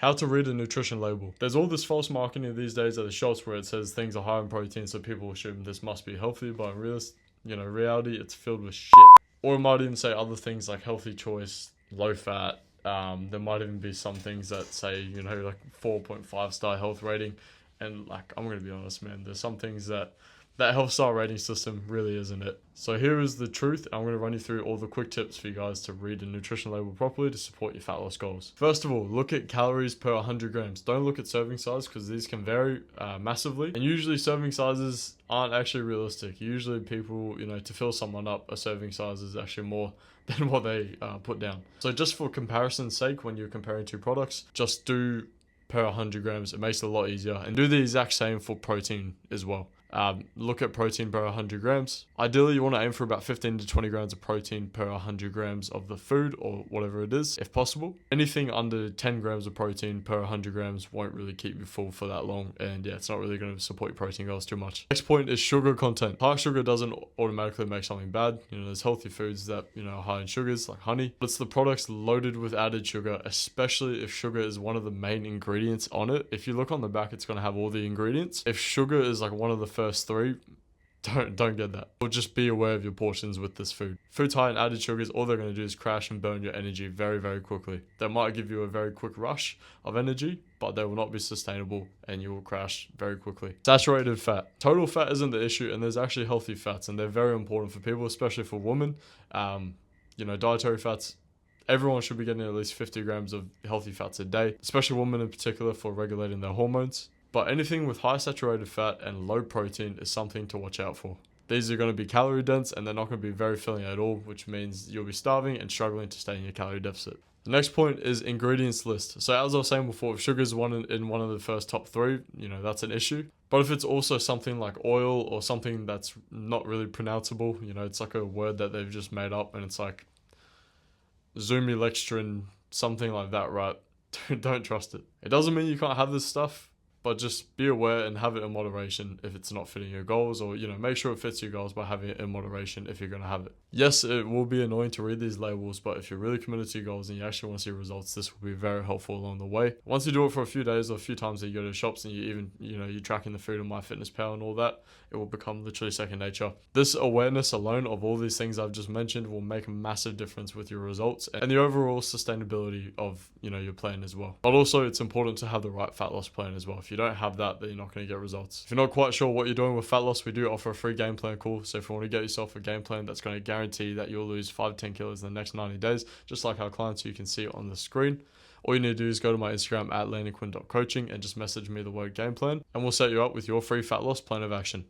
How to read a nutrition label. There's all this false marketing these days at the shops where it says things are high in protein, so people assume this must be healthy, but in reality, it's filled with shit. Or it might even say other things like healthy choice, low fat. There might even be some things that say, like 4.5 star health rating. And like, I'm going to be honest, man, there's some things that health star rating system really isn't it. So here is the truth. I'm going to run you through all the quick tips for you guys to read a nutrition label properly to support your fat loss goals. First of all, look at calories per 100 grams. Don't look at serving size because these can vary massively. And usually serving sizes aren't actually realistic. Usually people, to fill someone up, a serving size is actually more than what they put down. So just for comparison's sake, when you're comparing two products, just do per 100 grams. It makes it a lot easier. And do the exact same for protein as well. Look at protein per 100 grams. Ideally, you want to aim for about 15 to 20 grams of protein per 100 grams of the food or whatever it is, if possible. Anything under 10 grams of protein per 100 grams won't really keep you full for that long. And yeah, it's not really going to support your protein goals too much. Next point is sugar content. High sugar doesn't automatically make something bad. There's healthy foods that, are high in sugars like honey. But it's the products loaded with added sugar, especially if sugar is one of the main ingredients on it. If you look on the back, it's going to have all the ingredients. If sugar is like one of the first three, don't get that. Or just be aware of your portions with this food. Foods high in added sugars, all they're going to do is crash and burn your energy very, very quickly. They might give you a very quick rush of energy, but they will not be sustainable and you will crash very quickly. Saturated fat. Total fat isn't the issue, and there's actually healthy fats, and they're very important for people, especially for women. Dietary fats. Everyone should be getting at least 50 grams of healthy fats a day, especially women in particular for regulating their hormones. But anything with high saturated fat and low protein is something to watch out for. These are going to be calorie dense and they're not going to be very filling at all, which means you'll be starving and struggling to stay in your calorie deficit. The next point is ingredients list. So as I was saying before, if sugar is in one of the first top three, that's an issue. But if it's also something like oil or something that's not really pronounceable, it's like a word that they've just made up and it's like zumilextrin, something like that, right? Don't trust it. It doesn't mean you can't have this stuff, but just be aware and have it in moderation if it's not fitting your goals, or, make sure it fits your goals by having it in moderation if you're going to have it. Yes, it will be annoying to read these labels, but if you're really committed to your goals and you actually want to see results, this will be very helpful along the way. Once you do it for a few days or a few times that you go to the shops and you even, you're tracking the food on MyFitnessPal and all that, it will become literally second nature. This awareness alone of all these things I've just mentioned will make a massive difference with your results and the overall sustainability of, your plan as well. But also it's important to have the right fat loss plan as well. If you don't have that, then you're not going to get results. If you're not quite sure what you're doing with fat loss, we do offer a free game plan call. So if you want to get yourself a game plan that's going to guarantee that you'll lose 5 to 10 kilos in the next 90 days, just like our clients who you can see on the screen, all you need to do is go to my Instagram at landenquinn.coaching and just message me the word game plan, and we'll set you up with your free fat loss plan of action.